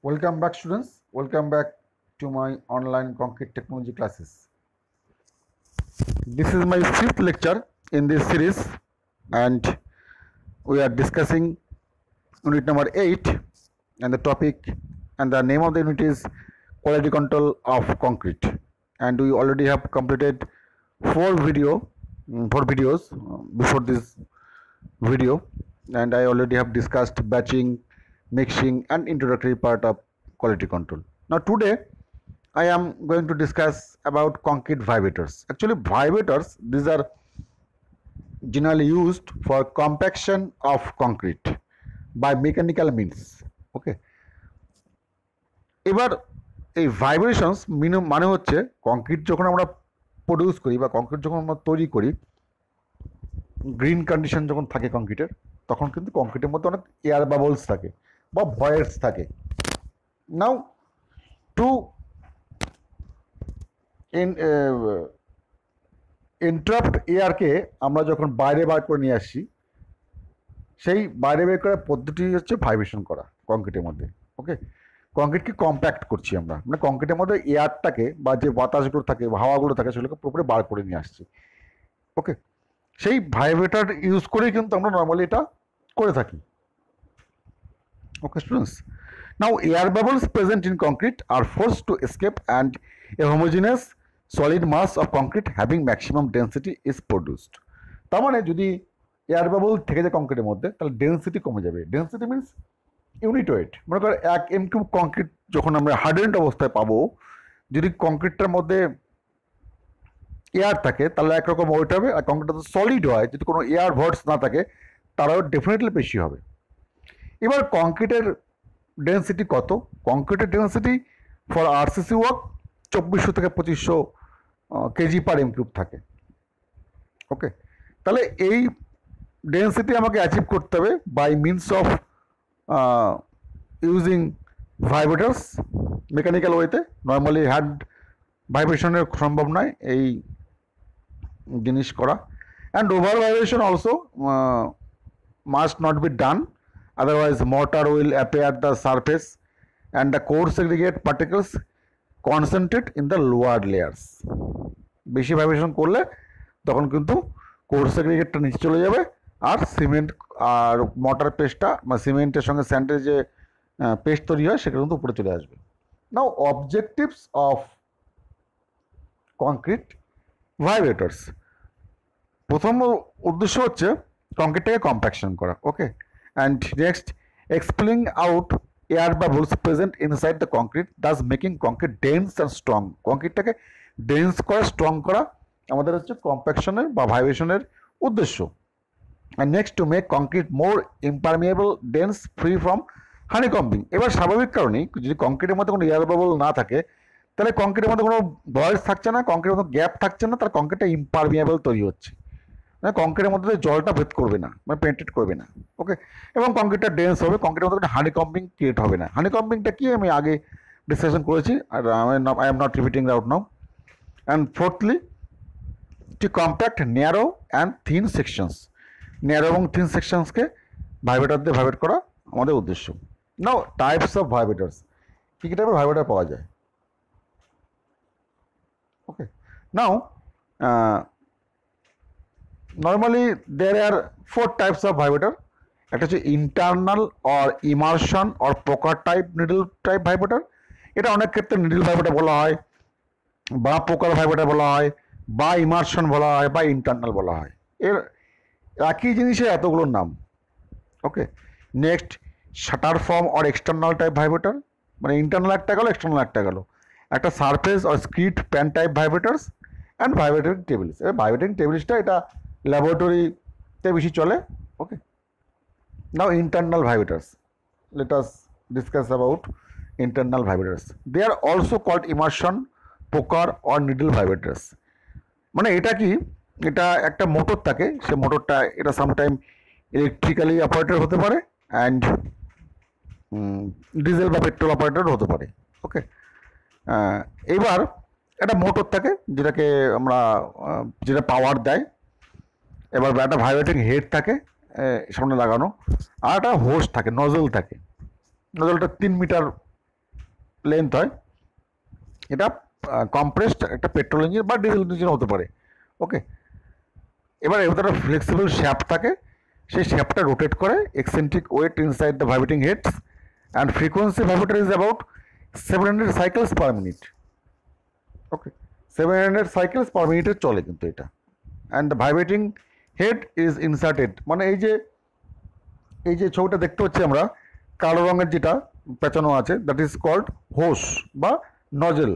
Welcome back, students. Welcome back to my online concrete technology classes. This is my fifth lecture in this series, and we are discussing unit number 8, and the topic and the name of the unit is quality control of concrete. And we already have completed four videos before this video, and I already have discussed batching, mixing, and introductory part of quality control. Now today I am going to discuss about concrete vibrators. Actually, vibrators, these are generally used for compaction of concrete by mechanical means. Okay, এবার এই vibrations মানে হচ্ছে concrete যখন আমরা produce করি বা concrete যখন আমরা তৈরি করি, গ্রিন কন্ডিশন যখন থাকে কংক্রিটের, তখন কিন্তু কংক্রিটের মধ্যে অনেক এয়ার বাবলস থাকে বা ভয়েডস থাকে। নাও টু ইন্টারাপ্ট এয়ারকে আমরা যখন বাইরে বার করে নিয়ে আসি, সেই বাইরে বের করার পদ্ধতি হচ্ছে ভাইব্রেশন করা কংক্রিটের মধ্যে। ওকে, কংক্রিটকে কম্প্যাক্ট করছি আমরা, মানে কংক্রিটের মধ্যে এয়ারটাকে বা যে বাতাসগুলো থাকে, হাওয়াগুলো থাকে, সেগুলোকে পুরোপুরি বার করে নিয়ে আসছি। ওকে, সেই ভাইব্রেটর ইউজ করেই কিন্তু আমরা নর্মালি এটা করে থাকি। Okay, students. Now, air bubbles present in concrete are forced to escape, and a homogeneous solid mass of concrete having maximum density is produced. তার মানে যদি এয়ার বাবল থেকে যায় কংক্রিটের মধ্যে, তাহলে ডেন্সিটি কমে যাবে। Density means unit wait. মনে করেন 1 m³ কংক্রিট যখন আমরা হার্ডেন্ড অবস্থায় পাবো, যদি কংক্রিটটার মধ্যে এয়ার থাকে তাহলে একরকম ওয়েট হবে, আর কংক্রিটটা যদি সলিড হয়, যদি কোনো এয়ার ভয়েডস না থাকে, তারাও ডেফিনেটলি বেশি হবে। এবার কংক্রিটের ডেন্সিটি কত? কংক্রিটের ডেন্সিটি ফর আরসিসি ওয়ার্ক 2400 থেকে 2500 কেজি পার m³ থাকে। ওকে, তাহলে এই ডেন্সিটি আমাকে অ্যাচিভ করতে হবে by means of using vibrators mechanical ওয়েতে। নর্মালি হ্যান্ড ভাইব্রেশনের সম্ভব নয় এই জিনিস করা, and over vibration also must not be done, otherwise mortar will appear at the surface and the coarse aggregate particles concentrate in the lower layers. বেশি vibration করলে তখন কিন্তু কোর্স এগ্রিগেটটা নিচে চলে যাবে, আর সিমেন্ট আর মর্টার পেস্টটা বা সিমেন্টের সঙ্গে স্যান্ডের যে পেস্ট তৈরি হয় সেটা কিন্তু উপরে চলে আসবে। নাও অবজেক্টিভস অফ কংক্রিট ভাইব্রেটরস, প্রথম উদ্দেশ্য হচ্ছে কংক্রিটটাকে কম্প্যাকশন করা। ওকে, and next expelling out air bubbles present inside the concrete, thus making concrete dense and strong. কংক্রিটটাকে ডেন্স করা, স্ট্রং করা আমাদের হচ্ছে কম্প্যাকশনের বা ভাইব্রেশনের উদ্দেশ্য। and next to make concrete more impermeable, dense, free from honeycombing. এবার স্বাভাবিক কারণেই যদি কংক্রিটের মধ্যে কোনো এয়ার বাবল না থাকে, তাহলে কংক্রিটের মধ্যে কোনো ভয়েস থাকছে না, কংক্রিটের মধ্যে গ্যাপ থাকছে না, তার কংক্রিটটা ইম্পারমিয়েবল তৈরি হচ্ছে, মানে কংক্রিটের মধ্যে জলটা ভেদ করবে না, মানে পেন্টেড করবে না। ওকে, এবং কংক্রিটটা ডেন্স হবে, কংক্রিটের মধ্যে হানিকম্বিং ক্রিয়েট হবে না। হানিকম্বিংটা কি আমি আগে ডিসকাশন করেছি, আর I am not repeating out now. And fourthly, to compact narrow and thin sections, narrow এবং থিন সেকশনসকে ভাইব্রেটর দিয়ে ভাইব্রেট করা আমাদের উদ্দেশ্য। নাও টাইপস অফ ভাইব্রেটার্স, কী কী টাইপের ভাইব্রেটার পাওয়া যায়। ওকে, নাও normally there are 4 types of vibrator. একটা হচ্ছে ইন্টারনাল অর ইমার্শন অর পোকার টাইপ নিডল টাইপ ভাইব্রেটর। এটা অনেক ক্ষেত্রে নিডল ভাইব্রেটর বলা হয়, বা পোকার ভাইব্রেটর বলা হয়, বা ইমার্শন বলা হয়, বা ইন্টারনাল বলা হয়। এর একই জিনিসের এতগুলো নাম। Okay, next shutter form or external type vibrator, মানে ইন্টারনাল একটা গেল, এক্সটার্নাল একটা গেল। একটা surface or screed pan type vibrators and vibrating tables. এবার ভাইব্রেটিং টেবিলসটা এটা ল্যাবরেটরিতে বেশি চলে। Okay, now internal vibrators, let us discuss about internal vibrators. They are also called immersion, poker or needle vibrators. মানে এটা কি, এটা একটা মোটর থাকে, সে মোটরটা এটা সামটাইম ইলেকট্রিক্যালি অপারেটেড হতে পারে, অ্যান্ড ডিজেল বা পেট্রোল অপারেটেড হতে পারে। ওকে, এবার একটা মোটর থাকে যেটাকে আমরা যেটা পাওয়ার দেয়, এবার একটা ভাইব্রেটিং হেড থাকে সামনে লাগানো, আর একটা হোস থাকে, নজল থাকে। নজলটা 3 মিটার লেন্থ হয়, এটা কম্প্রেসড একটা পেট্রোল ইঞ্জিন বা ডিজেল ইঞ্জিন হতে পারে। ওকে, এবার এবার একটা ফ্লেক্সিবল শ্যাফট থাকে, সেই শ্যাফটটা রোটেট করে eccentric weight inside the vibrating heads and frequency vibrator is about 700 cycles per minute. Okay, 700 cycles per মিনিটে চলে কিন্তু এটা। And the vibrating head is inserted, মানে এই যে ছবিটা দেখতে হচ্ছে আমরা কালো রঙের যেটা পেঁচানো আছে, দ্যাট ইজ কল্ড হোস বা নজেল।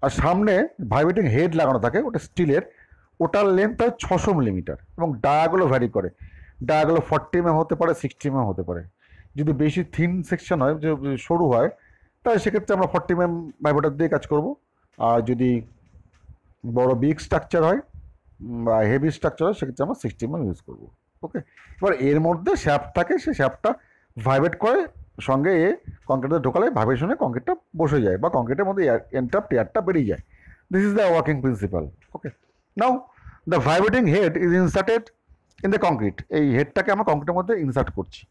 আর সামনে ভাইব্রেটিং হেড লাগানো থাকে, ওটা স্টিলের, ওটার লেন্থ হয় 600 মিলিমিটার এবং ডায়াগুলো ভ্যারি করে। ডায়াগুলো 40 mm হতে পারে, 60 mm হতে পারে। যদি বেশি থিন সেকশন হয়, যে সরু হয়, তাহলে সেক্ষেত্রে আমরা 40 mm ভাইব্রেটর দিয়ে কাজ করব। আর যদি বড় বিগ স্ট্রাকচার হয় বা হেভি স্ট্রাকচার হয়, সেক্ষেত্রে আমরা 60 mm ইউজ করবো। ওকে, এবার এর মধ্যে শ্যাফট থাকে, সেই শ্যাফটটা ভাইব্রেট করে, সঙ্গে কংক্রিটে ঢোকালে ভাইব্রেশনে কংক্রিটটা বসে যায় বা কংক্রিটের মধ্যে এয়ারটা বেরিয়ে যায়। This is the working principal. Okay, now the vibrating head is inserted in the concrete. এই হেডটাকে আমরা কংক্রিটের মধ্যে ইনসার্ট করছি,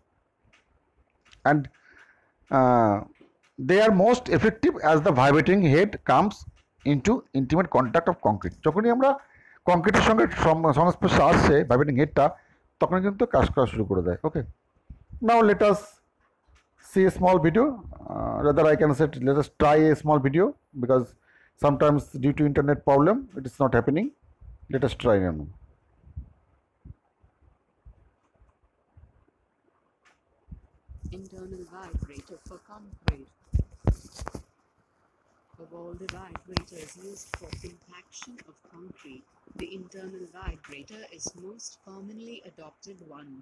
and they are most effective as the vibrating head comes into intimate contact of concrete. যখনই আমরা কংক্রিটের সঙ্গে সংস্পর্শে আসছে ভাইব্রেটিং হেডটা, তখন কিন্তু কাজ করা শুরু করে দেয়। Okay, now let us see a small video, rather I can say let us try a small video, because sometimes due to internet problem it is not happening. Let us try now. Internal vibrator for concrete. Of all the vibrators used for compaction of concrete, the internal vibrator is most commonly adopted one.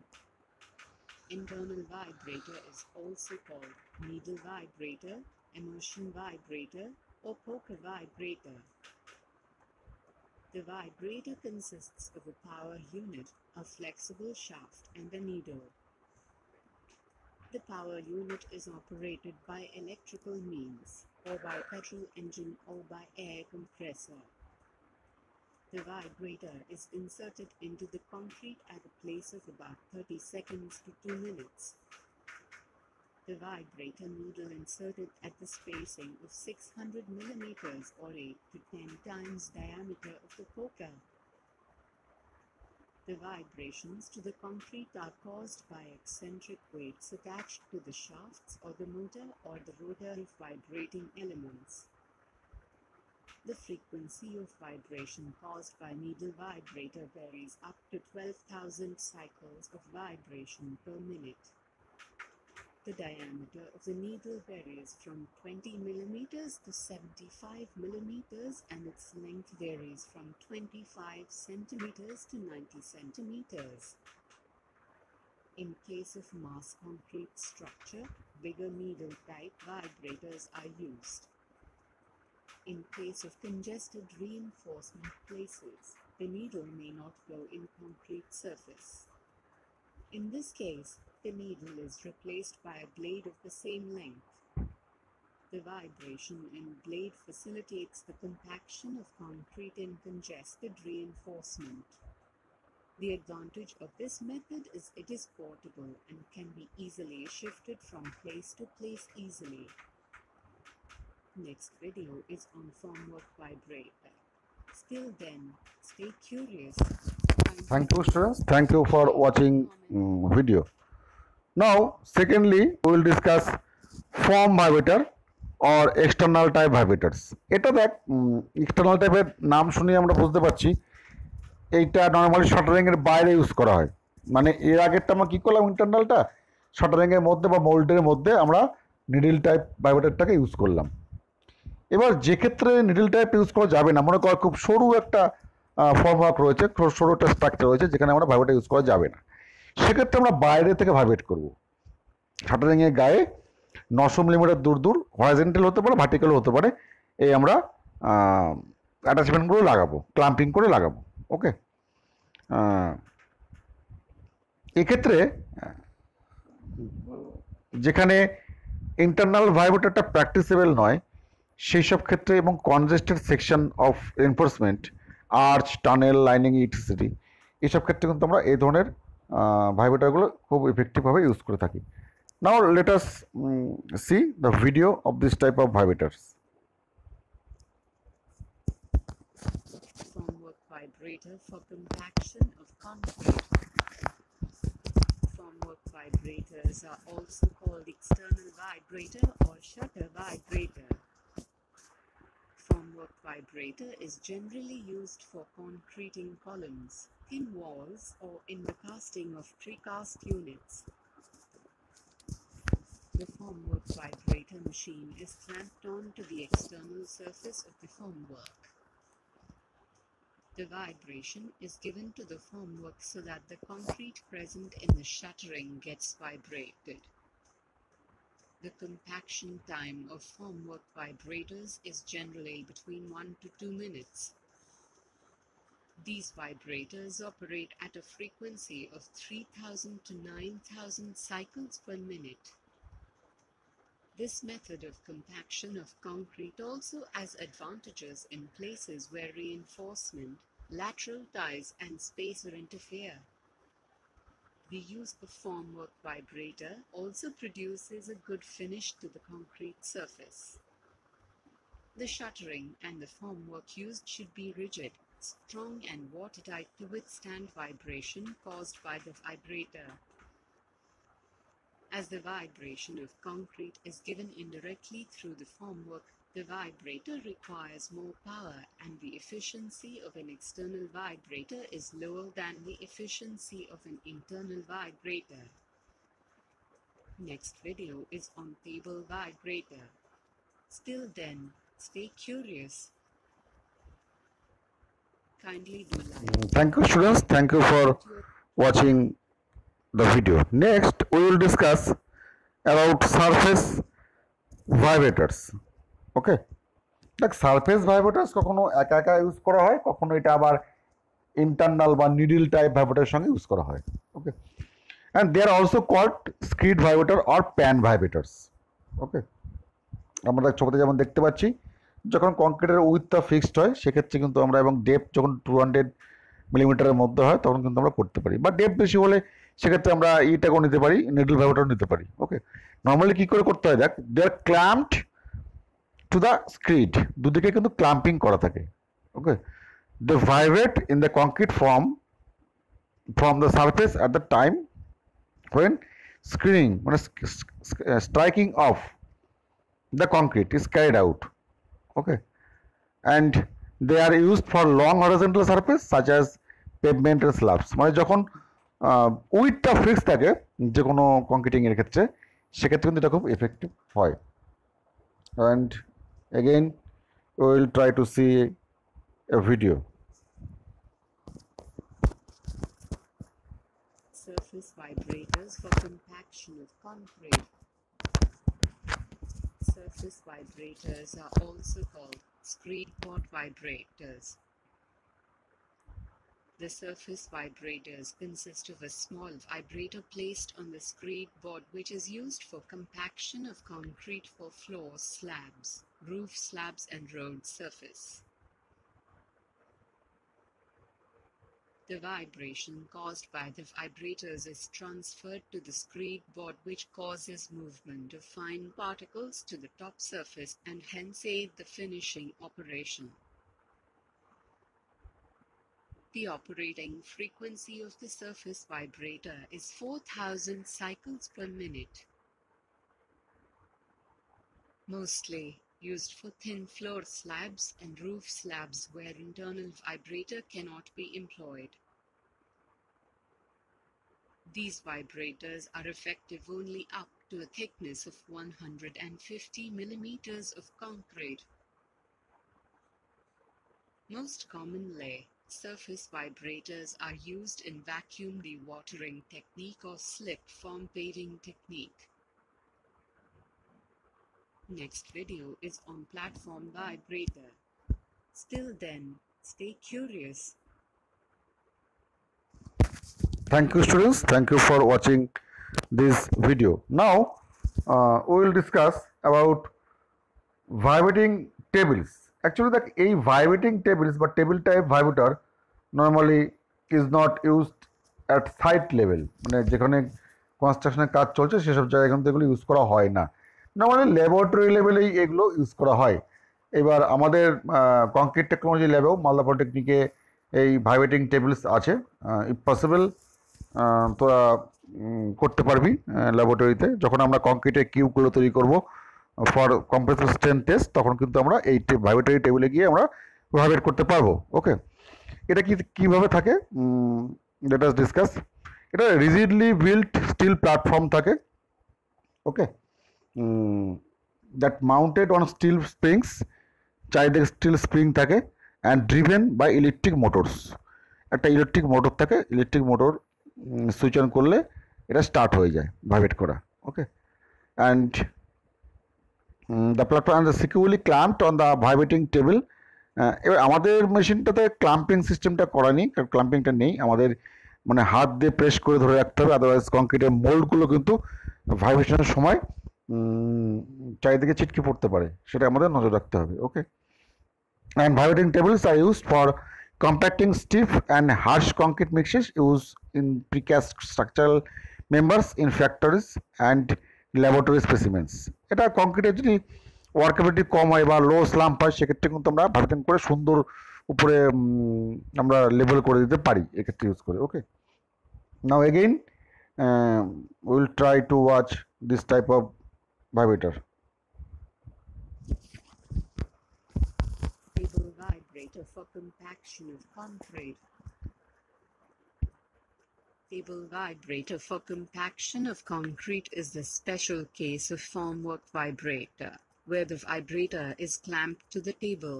Internal vibrator is also called needle vibrator, immersion vibrator, or poker vibrator. The vibrator consists of a power unit, a flexible shaft, and a needle. The power unit is operated by electrical means, or by petrol engine, or by air compressor. The vibrator is inserted into the concrete at a place of about 30 seconds to 2 minutes. The vibrator needle inserted at the spacing of 600 millimeters or 8 to 10 times diameter of the poker. The vibrations to the concrete are caused by eccentric weights attached to the shafts or the motor or the rotor of vibrating elements. The frequency of vibration caused by needle vibrator varies up to 12,000 cycles of vibration per minute. The diameter of the needle varies from 20 millimeters to 75 millimeters, and its length varies from 25 centimeters to 90 centimeters. In case of mass concrete structure, bigger needle-type vibrators are used. In case of congested reinforcement places, the needle may not go in concrete surface. In this case, the needle is replaced by a blade of the same length. The vibration in blade facilitates the compaction of concrete in congested reinforcement. The advantage of this method is it is portable and can be easily shifted from place to place easily. Next video is on formwork vibrator. Still then, stay curious. Thank you students, thank you for watching video. Now secondly we will discuss form vibrator or external type vibrators. এটা দেখ external টাইপের নাম শুনে আমরা বুঝতে পারছি এইটা normally শাটারিংয়ের বাইরে ইউজ করা হয়। মানে এর আগেরটা আমরা কী করলাম, ইন্টারনালটা শাটারিংয়ের মধ্যে বা মোল্ডের মধ্যে আমরা নিডল টাইপ ভাইব্রেটরটাকে ইউজ করলাম। এবার যে ক্ষেত্রে নিডল টাইপ ইউজ করা যাবে না, মনে কর খুব সরু একটা ফর্মওয়ার্ক রয়েছে, সরু একটা স্ট্রাকচার রয়েছে যেখানে আমরা ভাইব্রেটর ইউজ করা যাবে না, সেক্ষেত্রে আমরা বাইরে থেকে ভাইব্রেট করব। শাটারিংয়ের গায়ে 900 মিলিমিটার দূর হরাইজন্টাল হতে পারে, ভার্টিক্যালও হতে পারে, এই আমরা অ্যাটাচমেন্টগুলো লাগাবো, ক্লাম্পিং করে লাগাবো। ওকে, এক্ষেত্রে যেখানে ইন্টারনাল ভাইব্রেটরটা প্র্যাকটিসেবল নয় সেই সব ক্ষেত্রে এবং congested section of enforcement, arch, tunnel, lining, ইটিসিটি, এইসব ক্ষেত্রে কিন্তু আমরা এই ধরনের ভাইব্রেটরগুলো খুব ইফেক্টিভভাবে ইউজ করে থাকি। Now let us see the video of this type of vibrators. Formwork vibrator for compaction of concrete. Formwork vibrators are also called external vibrator or shutter vibrator. Formwork vibrator is generally used for concreting columns, thin walls, or in the casting of precast units. The formwork vibrator machine is clamped onto the external surface of the formwork. The vibration is given to the formwork so that the concrete present in the shuttering gets vibrated. The compaction time of formwork vibrators is generally between 1 to 2 minutes. These vibrators operate at a frequency of 3000 to 9000 cycles per minute. This method of compaction of concrete also has advantages in places where reinforcement, lateral ties, and spacer interfere. The use of formwork vibrator also produces a good finish to the concrete surface. The shuttering and the formwork used should be rigid, strong, and watertight to withstand vibration caused by the vibrator. As the vibration of concrete is given indirectly through the formwork, the vibrator requires more power, and the efficiency of an external vibrator is lower than the efficiency of an internal vibrator. Next video is on table vibrator. Still then, stay curious. Kindly do like. Thank you, students. Thank you for watching the video. Next, we will discuss about surface vibrators. Okay, দেখ surface ভাইব্রেটরস কখনো একা একা use করা হয়, কখনো এটা আবার internal বা নিডল টাইপ ভাইব্রেটরের সঙ্গে ইউজ করা হয়। Okay, and they are also called screed vibrator or pan vibrators. Okay, আমরা ছবিতে যেমন দেখতে পাচ্ছি, যখন কংক্রিটের উইথটা ফিক্সড হয় সেক্ষেত্রে কিন্তু আমরা, এবং ডেপথ যখন 200 মিলিমিটারের মধ্যে হয় তখন কিন্তু আমরা করতে পারি, বা ডেপথ বেশি হলে সেক্ষেত্রে আমরা ইটাকেও নিতে পারি, নিডল ভাইব্রেটরও নিতে পারি। ওকে, নর্মালি কী করে করতে হয়, দেখ দে আর ক্ল্যাম্পড টু দ্য স্ক্রিড, দুদিকে কিন্তু ক্লাম্পিং করা থাকে। Okay, they vibrate in the concrete from the surface at the time when screening, মানে striking off the concrete is carried out. Okay, and they are used for long horizontal surface such as pavement and slabs, মানে যখন উইথটা fix থাকে যে কোনো কংক্রিটিং এর ক্ষেত্রে, সেক্ষেত্রে কিন্তু এটা খুব এফেক্টিভ হয়। and again we will try to see a video. Surface vibrators for compaction of concrete. Surface vibrators are also called screed board vibrators. The surface vibrators consist of a small vibrator placed on the screed board, which is used for compaction of concrete for floor slabs, roof slabs, and road surface. The vibration caused by the vibrators is transferred to the screed board, which causes movement of fine particles to the top surface and hence aid the finishing operation. The operating frequency of the surface vibrator is 4000 cycles per minute. Mostly used for thin floor slabs and roof slabs where internal vibrator cannot be employed. These vibrators are effective only up to a thickness of 150 millimeters of concrete. Most commonly, surface vibrators are used in vacuum dewatering technique or slip form paving technique. Next video is on platform vibrator. Still then, stay curious. Thank you, students. Thank you for watching this video. Now we will discuss about vibrating tables. Actually, the vibrating tables but table type vibrator normally is not used at site level, মানে যেখানে কনস্ট্রাকশনের কাজ চলছে সেসব জায়গায় কিন্তু এগুলো use করা হয় না, নর্মালি ল্যাবরেটরি লেভেলেই এগুলো ইউজ করা হয়। এবার আমাদের কংক্রিট টেকনোলজি ল্যাবেও মালদা পলিটেকনিকে এই ভাইব্রেটিং টেবিলস আছে। ইফ পসিবল তোরা করতে পারবি ল্যাবরেটরিতে, যখন আমরা কংক্রিটের কিউবগুলো তৈরি করব ফর কম্প্রেসর স্ট্রেন টেস্ট, তখন কিন্তু আমরা এই ভাইব্রেটরি টেবিলে গিয়ে আমরা ভাইব্রেট করতে পারবো। ওকে, এটা কীভাবে থাকে লেট আস ডিসকাস। এটা রিজিডলি বিল্ট স্টিল প্ল্যাটফর্ম থাকে, okay, that mounted on steel springs, চারিদিকে স্টিল স্প্রিং থাকে, and driven by electric motors. একটা ইলেকট্রিক মোটর থাকে, ইলেকট্রিক মোটর সুইচ অন করলে এটা স্টার্ট হয়ে যায় ভাইব্রেট করা। Okay, and the platform and securely clamped on the vibrating table. এবার আমাদের মেশিনটাতে ক্লাম্পিং সিস্টেমটা করা নেই, কারণ ক্লাম্পিংটা নেই, আমাদের মানে হাত দিয়ে প্রেস করে ধরে রাখতে হবে, আদারওয়াইজ কংক্রিটের মোল্ডগুলো কিন্তু ভাইব্রেশনের সময় চারিদিকে ছিটকে পড়তে পারে, সেটা আমাদের নজর রাখতে হবে। Okay, and vibrating tables are used for compacting stiff and harsh concrete mixes used in precast structural members in factories and laboratory specimens. এটা কংক্রিটের যদি ওয়ার্কেবিলিটি কম হয় বা লো স্ল্যাম্প হয়, সেক্ষেত্রে কিন্তু আমরা ভাইব্রেটিং করে সুন্দর উপরে আমরা লেভেল করে দিতে পারি এক্ষেত্রে ইউজ করে। Okay, now again will try to watch this type of vibrator. Table vibrator for compaction of concrete. Table vibrator for compaction of concrete is the special case of formwork vibrator, where the vibrator is clamped to the table.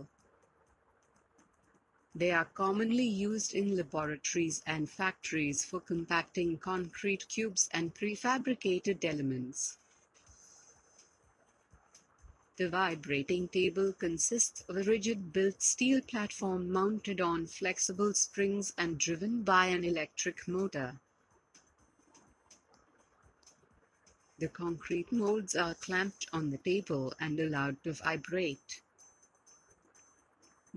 They are commonly used in laboratories and factories for compacting concrete cubes and prefabricated elements. The vibrating table consists of a rigid-built steel platform mounted on flexible springs and driven by an electric motor. The concrete molds are clamped on the table and allowed to vibrate.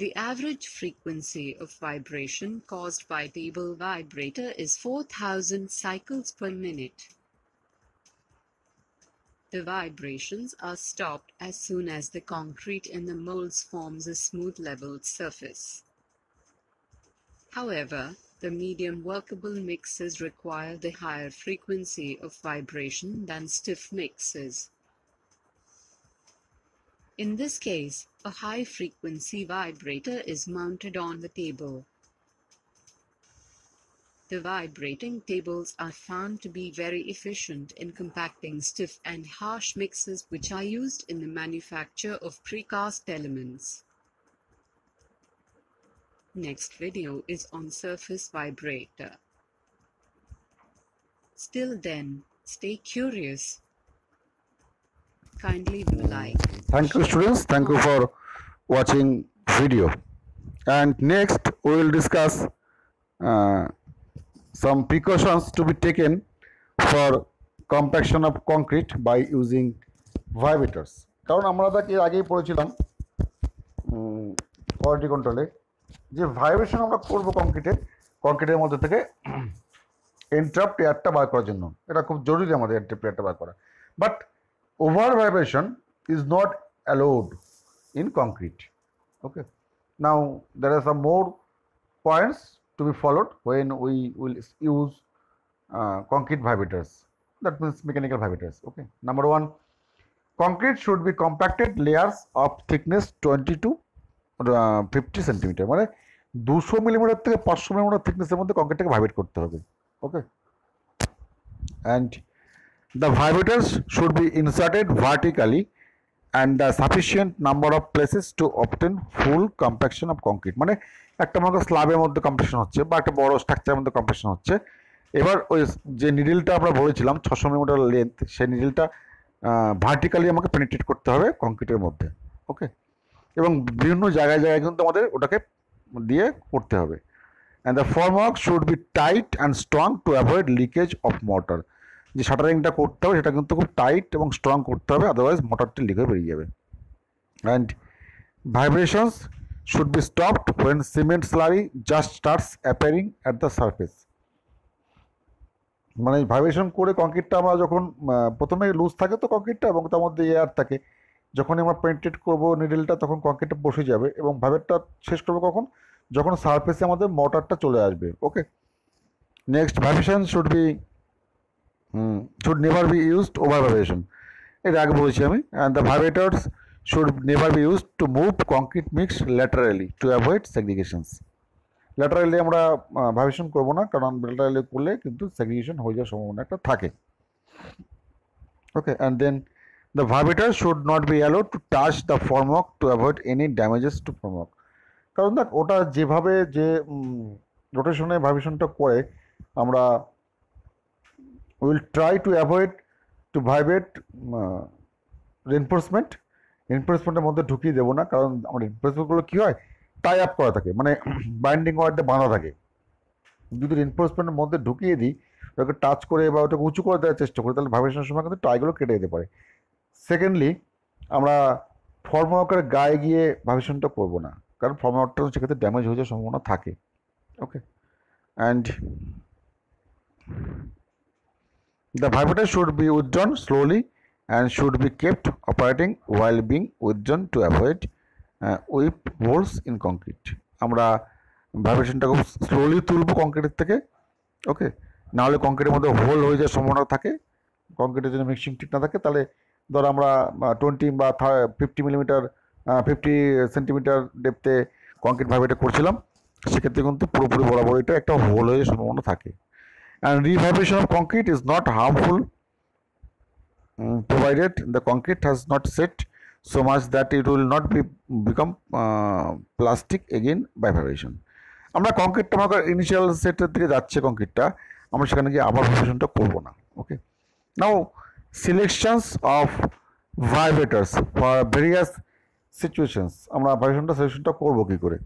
The average frequency of vibration caused by table vibrator is 4,000 cycles per minute. The vibrations are stopped as soon as the concrete in the molds forms a smooth leveled surface. However, the medium workable mixes require the higher frequency of vibration than stiff mixes. In this case, a high-frequency vibrator is mounted on the table. The vibrating tables are found to be very efficient in compacting stiff and harsh mixes which are used in the manufacture of precast elements. Next video is on surface vibrator. Still then, stay curious. Kindly do like. Thank you, students. Thank you for watching video. And next we will discuss some precautions to be taken for compaction of concrete by using vibrators. কারণ আমরা তাকে আগেই পড়েছিলাম quality কন্ট্রোলে, যে vibration আমরা করবো কংক্রিটের মধ্যে থেকে এন্ট্রাপ্ট এয়ারটা বার করার জন্য, এটা খুব জরুরি আমাদের এন্ট্রাপ্ট এয়ারটা বার করা। But over vibration is not allowed in concrete. Okay, now there are some more points to be followed when we will use concrete vibrators, that means mechanical vibrators. Okay, number one, concrete should be compacted layers of thickness 20 to 50 centimeter, মানে 200 millimetre থেকে 500 millimetre থিকনেসের মধ্যে কংক্রিটটাকে vibrate করতে হবে। ওকে, and the vibrators should be inserted vertically and the sufficient number of places to obtain full compaction of concrete. মানে একটা মনে স্ল্যাবের মধ্যে compression হচ্ছে বা একটা বড় স্ট্রাকচারের মধ্যে কম্প্রেশন হচ্ছে, এবার ওই যে নিডলটা আমরা বলেছিলাম 600 মিলিমিটার লেন্থ, সেই নিডলটা ভার্টিক্যালি আমাকে পেনিট্রেট করতে হবে কংক্রিটের মধ্যে। ওকে, এবং বিভিন্ন জায়গায় জায়গায় কিন্তু আমাদের ওটাকে দিয়ে করতে হবে। And the formwork should be tight and strong to avoid leakage of motor. যে শাটারিংটা করতে হবে সেটা কিন্তু খুব টাইট এবং স্ট্রং করতে হবে, আদারওয়াইজ মোটরটি লিক হয়ে বেরিয়ে যাবে। And vibrations should be stopped when cement slurry just starts appearing at the surface. মানে ভাইব্রেশন করে কংক্রিটটা আমরা যখন প্রথমে লুজ থাকে তো কংক্রিটটা এবং তার মধ্যে এয়ার থাকে, যখন আমরা পেন্টেড করব নিডেলটা তখন কংক্রিটটা বসে যাবে এবং ভাইব্রেটটা শেষ করবো কখন, যখন সারফেসে আমাদের মোটরটা চলে আসবে। Okay, next, vibration should never be used over vibration, এটা আগে বলেছি আমি। And the vibrators should never be used to move concrete mix laterally to avoid segregations. Laterally আমরা ভাইব্রেশন করবো না, কারণ ল্যাটারালি করলে কিন্তু সেগ্রিগেশন হয়ে যাওয়ার সম্ভাবনা একটা থাকে। Okay, and then the vibrator should not be allowed to touch the formwork to avoid any damages to formwork. কারণ দেখ ওটা যেভাবে যে রোটেশনে ভাইব্রেশনটা করে আমরা will try to avoid to vibrate রেনফোর্সমেন্টের মধ্যে ঢুকিয়ে দেবো না, কারণ আমার রেনফোর্সমেন্টগুলো কী হয়, টাই আপ করা থাকে, মানে বাইন্ডিং ওয়ারটা বাঁধা থাকে। যদি রেনফোর্সমেন্টের মধ্যে ঢুকিয়ে দিই, ওটাকে টাচ করে বা ওটাকে উঁচু করে দেওয়ার চেষ্টা করি, তাহলে ভাইব্রেশনের সময় কিন্তু টাইগুলো কেটে যেতে পারে। সেকেন্ডলি, আমরা ফর্মওয়ার্কের গায়ে গিয়ে ভাইব্রেশনটা করবো না, কারণ ফর্মওয়ার্কটা সেক্ষেত্রে ড্যামেজ হয়ে যাওয়ার সম্ভাবনা থাকে। Okay, and the vibrator should be withdrawn slowly and should be kept operating while being withdrawn to avoid whip holes in concrete. আমরা ভাইব্রেশনটা খুব স্লোলি তুলবো কংক্রিটের থেকে। ওকে, নাহলে কংক্রিটের মধ্যে হোল হয়ে যাওয়ার সম্ভাবনা থাকে, কংক্রিটের জন্য মিক্সিং ঠিক না থাকে। তাহলে ধরো আমরা 20 বা 50 মিলিমিটার 50 সেন্টিমিটার ডেপথে কংক্রিট ভাইব্রেটর করছিলাম, সেক্ষেত্রে কিন্তু পুরোপুরি বরাবর এটা একটা হোল হয়ে যাওয়ার সম্ভাবনা থাকে। And revibration of concrete is not harmful provided the concrete has not set so much that it will not become plastic again by vibration. আমরা কংক্রিটটা আমার ইনিশিয়াল সেটের দিকে যাচ্ছে কংক্রিটটা, আমরা সেখানে গিয়ে আবার ভাইব্রেশনটা করবো না। Okay, now selections of vibrators for various situations, আমরা সিলেকশনটা করবো কী করে।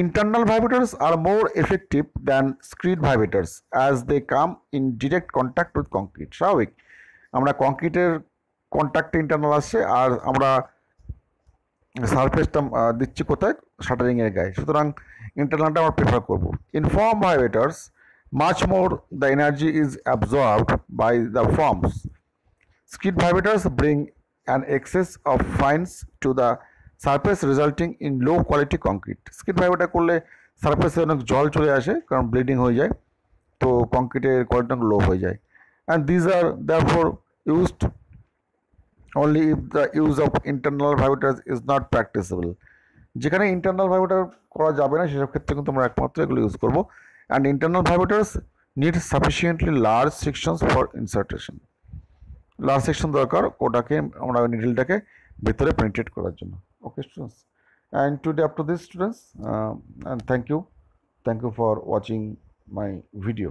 Internal vibrators are more effective than screed vibrators as they come in direct contact with concrete. স্বাভাবিক, আমরা কংক্রিটের কন্ট্যাক্টে ইন্টারনাল আসছে, আর আমরা সারফেসটা দিচ্ছি কোথায়, শাটারিংয়ের গায়ে, সুতরাং ইন্টারনালটা আমরা প্রেফার করব। In form vibrators much more the energy is absorbed by the forms. Screed vibrators bring an excess of fines to the surface resulting in low quality concrete. Screed vibrator করলে সারফেসে অনেক জল চলে আসে, কারণ ব্লিডিং হয়ে যায়, তো কংক্রিটের কোয়ালিটি লো হয়ে যায়। And these are therefore used only if the use of internal vibrator is not practicable. যেখানে ইন্টারনাল ভাইব্রেটর করা যাবে না সেসব ক্ষেত্রে কিন্তু আমরা একমাত্র এগুলো ইউজ করবো। And internal vibrators need sufficiently large sections for insertion. Large section দরকার ওটাকে, আমরা নিডলটাকে ভিতরে পেনিট্রেট করার জন্য। Okay, students, and today up to this, students, and thank you for watching my video.